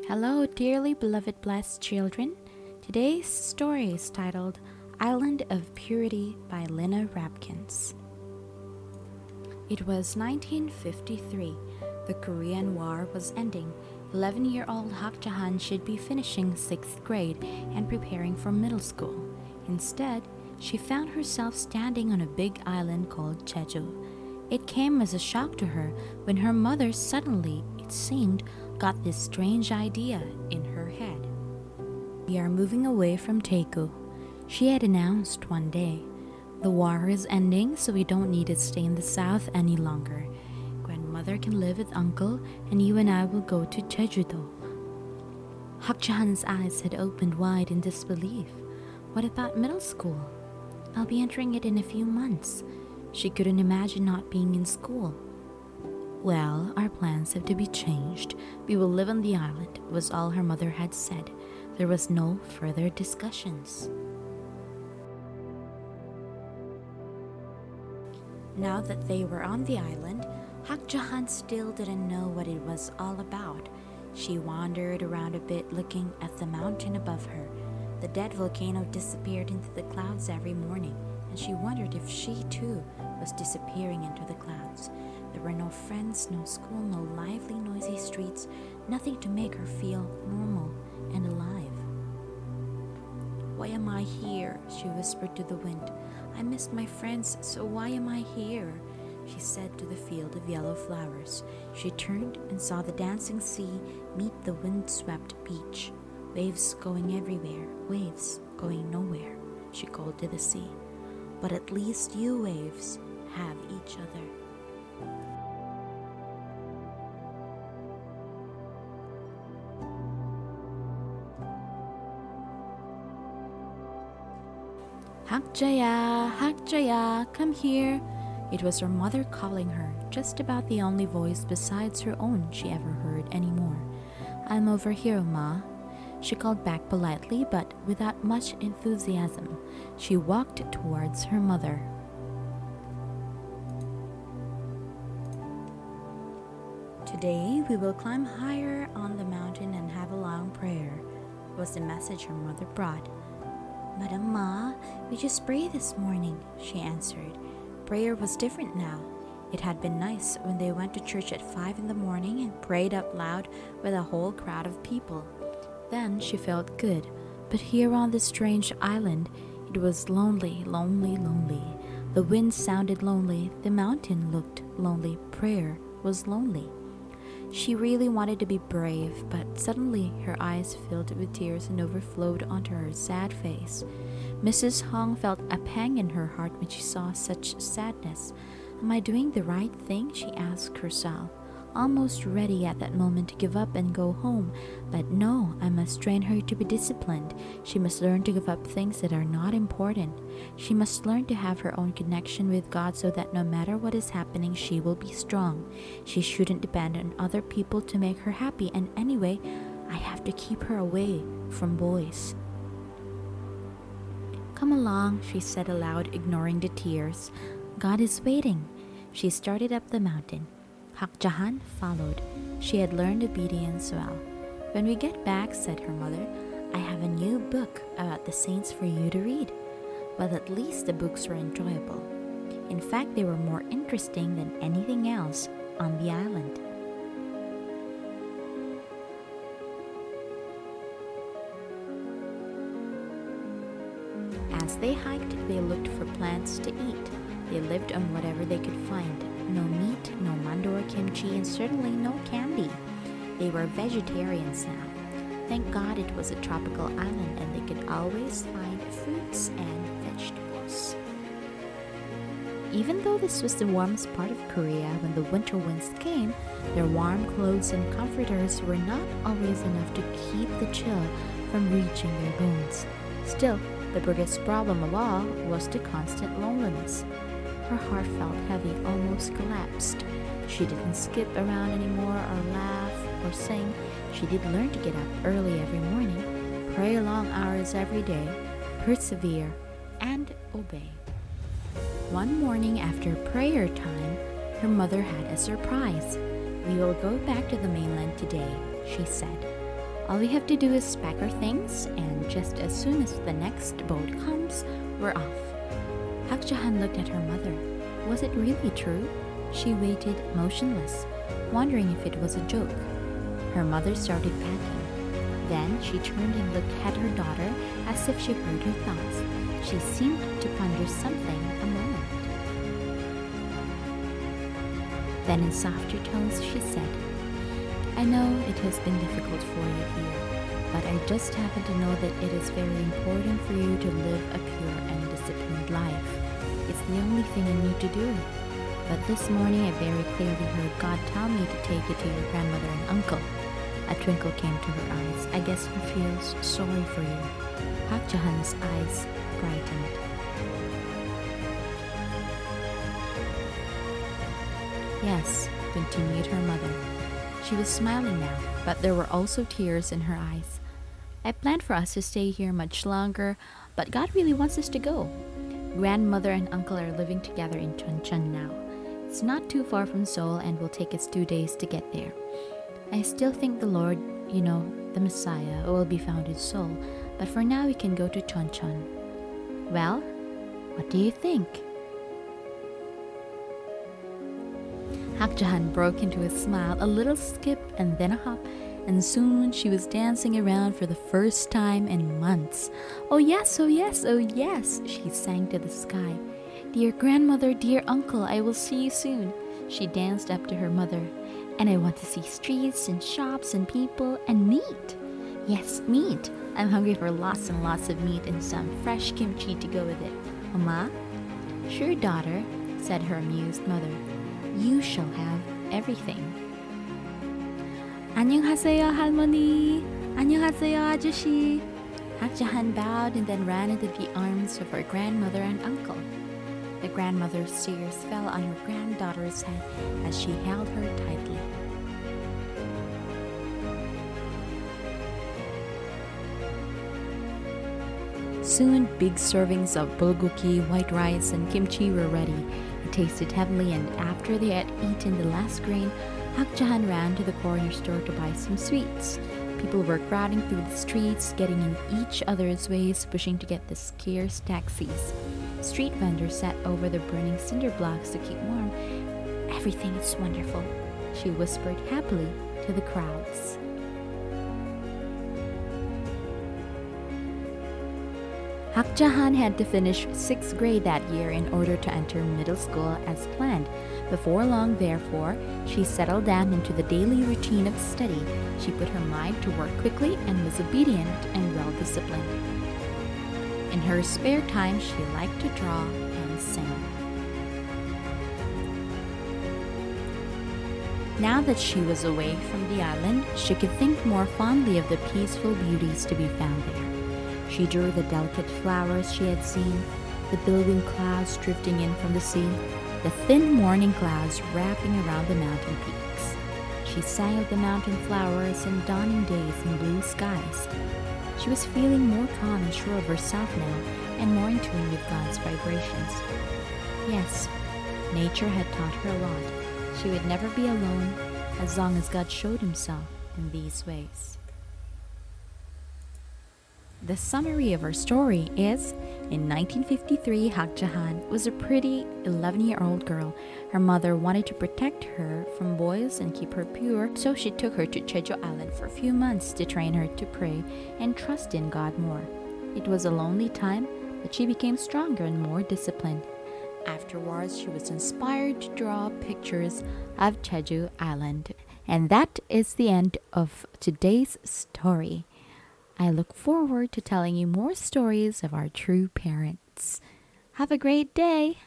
Hello, dearly beloved blessed children. Today's story is titled Island of Purity by Linna Rapkins. It was 1953. The Korean War was ending. 11-year-old Hak Jahan should be finishing 6th grade and preparing for middle school. Instead, she found herself standing on a big island called Jeju. It came as a shock to her when her mother suddenly, it seemed, got this strange idea in her head. "We are moving away from Daegu," she had announced one day. "The war is ending, so we don't need to stay in the south any longer. Grandmother can live with uncle, and you and I will go to Jeju-do." Hak Jahan's eyes had opened wide in disbelief. What about middle school? "I'll be entering it in a few months." She couldn't imagine not being in school. "Well, our plans have to be changed. We will live on the island," was all her mother had said. There was no further discussions. Now that they were on the island, Hak Jahan still didn't know what it was all about. She wandered around a bit looking at the mountain above her. The dead volcano disappeared into the clouds every morning, and she wondered if she too was disappearing into the clouds. There were no friends, no school, no lively, noisy streets, nothing to make her feel normal and alive. "Why am I here?" she whispered to the wind. "I missed my friends, so why am I here?" she said to the field of yellow flowers. She turned and saw the dancing sea meet the wind-swept beach. Waves going everywhere, waves going nowhere, she called to the sea. "But at least you waves have each other." Hakjaya, come here." It was her mother calling her, just about the only voice besides her own she ever heard anymore. "I'm over here, Ma." She called back politely, but without much enthusiasm. She walked towards her mother. "Today we will climb higher on the mountain and have a long prayer," was the message her mother brought. "But Ma, we just prayed this morning," she answered. Prayer was different now. It had been nice when they went to church at 5 in the morning and prayed up loud with a whole crowd of people. Then she felt good. But here on this strange island, it was lonely, lonely, lonely. The wind sounded lonely. The mountain looked lonely. Prayer was lonely. She really wanted to be brave, but suddenly her eyes filled with tears and overflowed onto her sad face. Mrs. Hong felt a pang in her heart when she saw such sadness. "Am I doing the right thing?" she asked herself, almost ready at that moment to give up and go home. But no, I must train her to be disciplined. She must learn to give up things that are not important. She must learn to have her own connection with God so that no matter what is happening, she will be strong. She shouldn't depend on other people to make her happy, and anyway, I have to keep her away from boys. "Come along," she said aloud, ignoring the tears. "God is waiting." She started up the mountain. Hak Jahan followed. She had learned obedience well. "When we get back," said her mother, "I have a new book about the saints for you to read." But at least the books were enjoyable. In fact, they were more interesting than anything else on the island. As they hiked, they looked for plants to eat. They lived on whatever they could find. No meat, no mandor kimchi, and certainly no candy. They were vegetarians now. Thank God it was a tropical island and they could always find fruits and vegetables. Even though this was the warmest part of Korea, when the winter winds came, their warm clothes and comforters were not always enough to keep the chill from reaching their bones. Still, the biggest problem of all was the constant loneliness. Her heart felt heavy, almost collapsed. She didn't skip around anymore or laugh or sing. She did learn to get up early every morning, pray long hours every day, persevere, and obey. One morning after prayer time, her mother had a surprise. "We will go back to the mainland today," she said. All we have to do is pack our things, and just as soon as the next boat comes, we're off. Hakjahan looked at her mother. Was it really true? She waited motionless, wondering if it was a joke. Her mother started packing. Then she turned and looked at her daughter as if she heard her thoughts. She seemed to ponder something a moment. Then in softer tones she said, I know it has been difficult for you here, but I just happen to know that it is very important for you to live a pure and disciplined life. It's the only thing I need to do. But this morning I very clearly heard God tell me to take you to your grandmother and uncle. A twinkle came to her eyes. I guess he feels sorry for you. Hakjahan's eyes brightened. Yes, continued her mother. She was smiling now, but there were also tears in her eyes. I planned for us to stay here much longer, but God really wants us to go. Grandmother and uncle are living together in Chonchon now. It's not too far from Seoul and will take us 2 days to get there. I still think the Lord, the Messiah, will be found in Seoul, but for now we can go to Chonchon. Well, what do you think? Hakjahan broke into a smile, a little skip and then a hop, and soon she was dancing around for the first time in months. Oh yes, oh yes, oh yes, she sang to the sky. Dear grandmother, dear uncle, I will see you soon. She danced up to her mother. And I want to see streets and shops and people and meat. Yes, meat. I'm hungry for lots and lots of meat and some fresh kimchi to go with it. Mama? Sure, daughter, said her amused mother. You shall have everything. 안녕하세요, 할머니. 안녕하세요, 아저씨. Hakjahan bowed and then ran into the arms of her grandmother and uncle. The grandmother's tears fell on her granddaughter's head as she held her tightly. Soon, big servings of bulgogi, white rice, and kimchi were ready. It tasted heavenly, and after they had eaten the last grain, Hakjahan ran to the corner store to buy some sweets. People were crowding through the streets, getting in each other's ways, pushing to get the scarce taxis. Street vendors sat over the burning cinder blocks to keep warm. Everything is wonderful, she whispered happily to the crowds. Hakjahan had to finish 6th grade that year in order to enter middle school as planned. Before long, therefore, she settled down into the daily routine of study. She put her mind to work quickly and was obedient and well-disciplined. In her spare time, she liked to draw and sing. Now that she was away from the island, she could think more fondly of the peaceful beauties to be found there. She drew the delicate flowers she had seen, the billowing clouds drifting in from the sea, the thin morning clouds wrapping around the mountain peaks. She sang of the mountain flowers and dawning days and blue skies. She was feeling more calm and sure of herself now, and more in tune with God's vibrations. Yes, nature had taught her a lot. She would never be alone as long as God showed himself in these ways. The summary of our story is, in 1953, Hakjahan was a pretty 11-year-old girl. Her mother wanted to protect her from boys and keep her pure, so she took her to Jeju Island for a few months to train her to pray and trust in God more. It was a lonely time, but she became stronger and more disciplined. Afterwards, she was inspired to draw pictures of Jeju Island. And that is the end of today's story. I look forward to telling you more stories of our true parents. Have a great day!